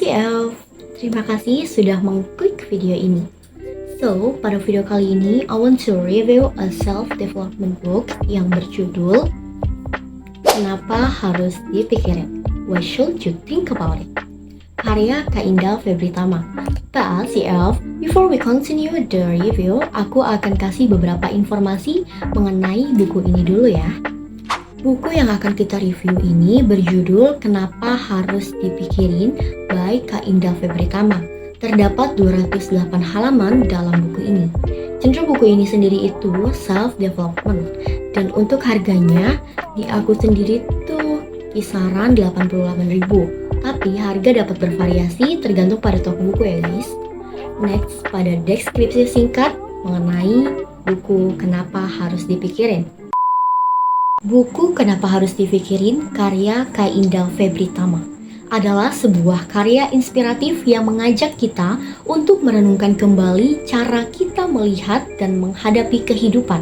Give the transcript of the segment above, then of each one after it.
CF, terima kasih sudah mengklik video ini. So, pada video kali ini, I want to review a self-development book yang berjudul Kenapa Harus Dipikirin? What should you think about it? Karya Kak Indah Febritama. But CF, before we continue the review, aku akan kasih beberapa informasi mengenai buku ini dulu ya. Buku yang akan kita review ini berjudul Kenapa Harus Dipikirin by Kak Indah Febritama. Terdapat 208 halaman dalam buku ini. Genre buku ini sendiri itu self-development. Dan untuk harganya, di aku sendiri tuh kisaran 88.000. Tapi harga dapat bervariasi tergantung pada toko buku ya guys. Next, pada deskripsi singkat mengenai buku Kenapa Harus Dipikirin. Buku Kenapa Harus Dipikirin karya Kak Indah Febritama adalah sebuah karya inspiratif yang mengajak kita untuk merenungkan kembali cara kita melihat dan menghadapi kehidupan.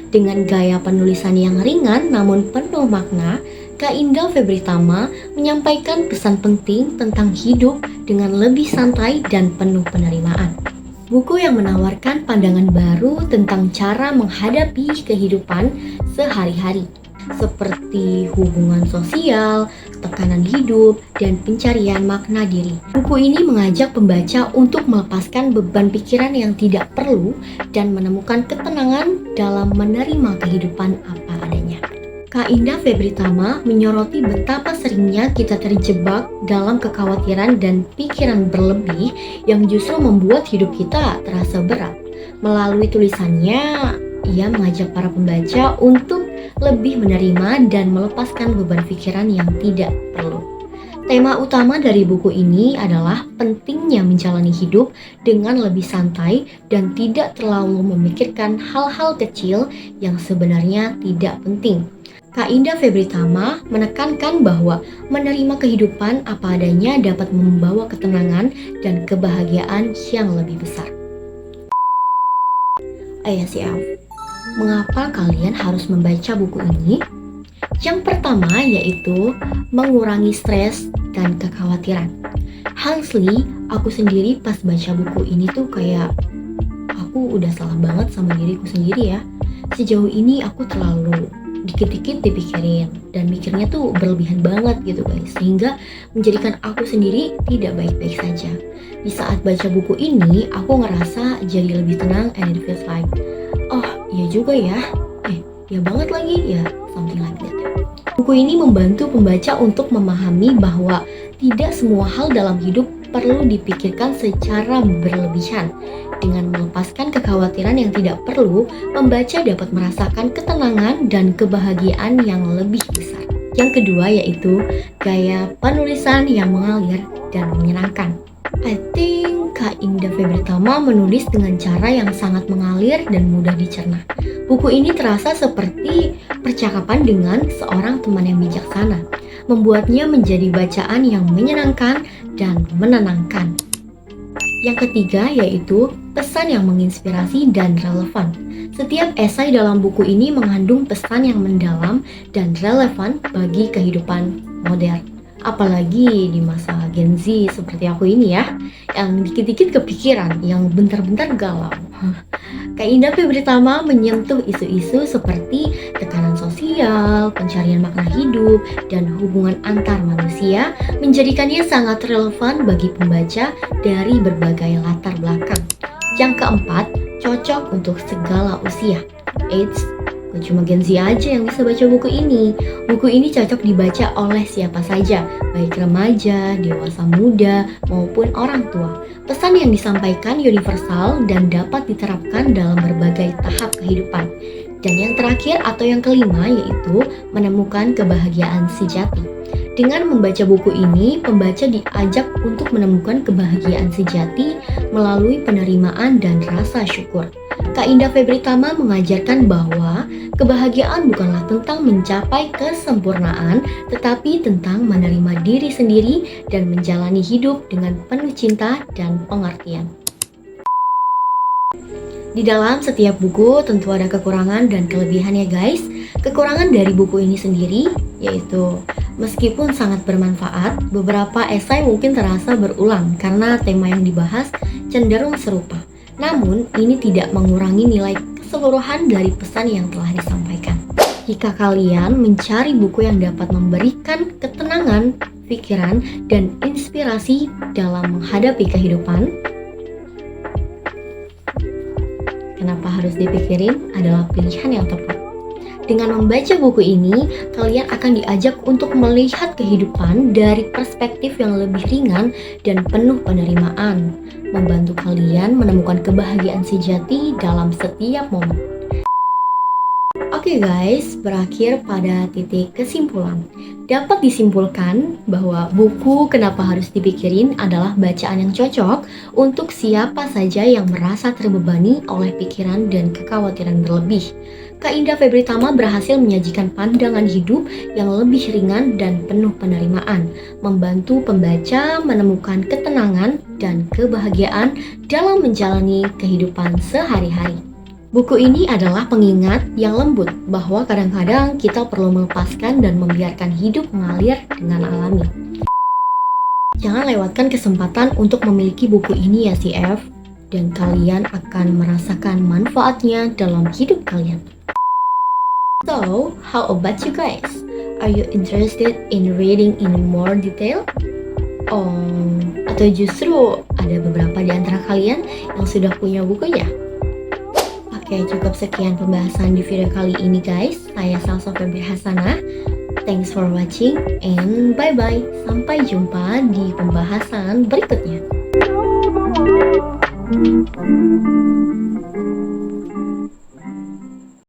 Dengan gaya penulisan yang ringan namun penuh makna, Kak Indah Febritama menyampaikan pesan penting tentang hidup dengan lebih santai dan penuh penerimaan. Buku yang menawarkan pandangan baru tentang cara menghadapi kehidupan sehari-hari, seperti hubungan sosial, tekanan hidup, dan pencarian makna diri. Buku ini mengajak pembaca untuk melepaskan beban pikiran yang tidak perlu dan menemukan ketenangan dalam menerima kehidupan apa adanya. Kak Indah Febritama menyoroti betapa seringnya kita terjebak dalam kekhawatiran dan pikiran berlebih yang justru membuat hidup kita terasa berat. Melalui tulisannya, ia mengajak para pembaca untuk lebih menerima dan melepaskan beban pikiran yang tidak perlu. Tema utama dari buku ini adalah pentingnya menjalani hidup dengan lebih santai dan tidak terlalu memikirkan hal-hal kecil yang sebenarnya tidak penting. Kak Indah Febritama menekankan bahwa menerima kehidupan apa adanya dapat membawa ketenangan dan kebahagiaan yang lebih besar. Ayo siap. Mengapa kalian harus membaca buku ini? Yang pertama yaitu mengurangi stres dan kekhawatiran. Honestly, aku sendiri pas baca buku ini tuh kayak aku udah salah banget sama diriku sendiri ya. Sejauh ini aku terlalu dikit-dikit dipikirin dan mikirnya tuh berlebihan banget gitu guys, sehingga menjadikan aku sendiri tidak baik-baik saja. Di saat baca buku ini, aku ngerasa jadi lebih tenang and it feels like, oh iya juga ya, ya banget lagi ya, something like that. Buku ini membantu pembaca untuk memahami bahwa tidak semua hal dalam hidup perlu dipikirkan secara berlebihan. Dengan melepaskan kekhawatiran yang tidak perlu, pembaca dapat merasakan ketenangan dan kebahagiaan yang lebih besar. Yang kedua yaitu gaya penulisan yang mengalir dan menyenangkan. I think Kak Indah Febritama menulis dengan cara yang sangat mengalir dan mudah dicerna. Buku ini terasa seperti percakapan dengan seorang teman yang bijaksana, membuatnya menjadi bacaan yang menyenangkan dan menenangkan. Yang ketiga yaitu pesan yang menginspirasi dan relevan. Setiap esai dalam buku ini mengandung pesan yang mendalam dan relevan bagi kehidupan modern. Apalagi di masa Gen Z seperti aku ini ya, yang dikit-dikit kepikiran, yang bentar-bentar galau. Kak Indah Febritama menyentuh isu-isu seperti tekanan sosial, pencarian makna hidup, dan hubungan antar manusia, menjadikannya sangat relevan bagi pembaca dari berbagai latar belakang. Yang keempat, cocok untuk segala usia. Eits, gak cuma Gen Z aja yang bisa baca buku ini. Buku ini cocok dibaca oleh siapa saja, baik remaja, dewasa muda, maupun orang tua. Pesan yang disampaikan universal dan dapat diterapkan dalam berbagai tahap kehidupan. Dan yang terakhir atau yang kelima yaitu menemukan kebahagiaan sejati. Dengan membaca buku ini, pembaca diajak untuk menemukan kebahagiaan sejati melalui penerimaan dan rasa syukur. Kak Indah Febritama mengajarkan bahwa kebahagiaan bukanlah tentang mencapai kesempurnaan, tetapi tentang menerima diri sendiri dan menjalani hidup dengan penuh cinta dan pengertian. Di dalam setiap buku tentu ada kekurangan dan kelebihan ya guys. Kekurangan dari buku ini sendiri yaitu Meskipun sangat bermanfaat, beberapa esai mungkin terasa berulang karena tema yang dibahas cenderung serupa. Namun, ini tidak mengurangi nilai keseluruhan dari pesan yang telah disampaikan. Jika kalian mencari buku yang dapat memberikan ketenangan, pikiran, dan inspirasi dalam menghadapi kehidupan, kenapa harus dipikirin adalah pilihan yang tepat. Dengan membaca buku ini, kalian akan diajak untuk melihat kehidupan dari perspektif yang lebih ringan dan penuh penerimaan, membantu kalian menemukan kebahagiaan sejati dalam setiap momen. Oke guys, berakhir pada titik kesimpulan. Dapat disimpulkan bahwa buku Kenapa Harus Dipikirin adalah bacaan yang cocok untuk siapa saja yang merasa terbebani oleh pikiran dan kekhawatiran berlebih. Kak Indah Febritama berhasil menyajikan pandangan hidup yang lebih ringan dan penuh penerimaan, membantu pembaca menemukan ketenangan dan kebahagiaan dalam menjalani kehidupan sehari-hari. Buku ini adalah pengingat yang lembut bahwa kadang-kadang kita perlu melepaskan dan membiarkan hidup mengalir dengan alami. Jangan lewatkan kesempatan untuk memiliki buku ini ya CF, dan kalian akan merasakan manfaatnya dalam hidup kalian. So, how about you guys? Are you interested in reading in more detail? Atau justru ada beberapa di antara kalian yang sudah punya bukunya? Oke, cukup sekian pembahasan di video kali ini guys. Saya Salsa Febri Hasanah. Thanks for watching and bye-bye. Sampai jumpa di pembahasan berikutnya.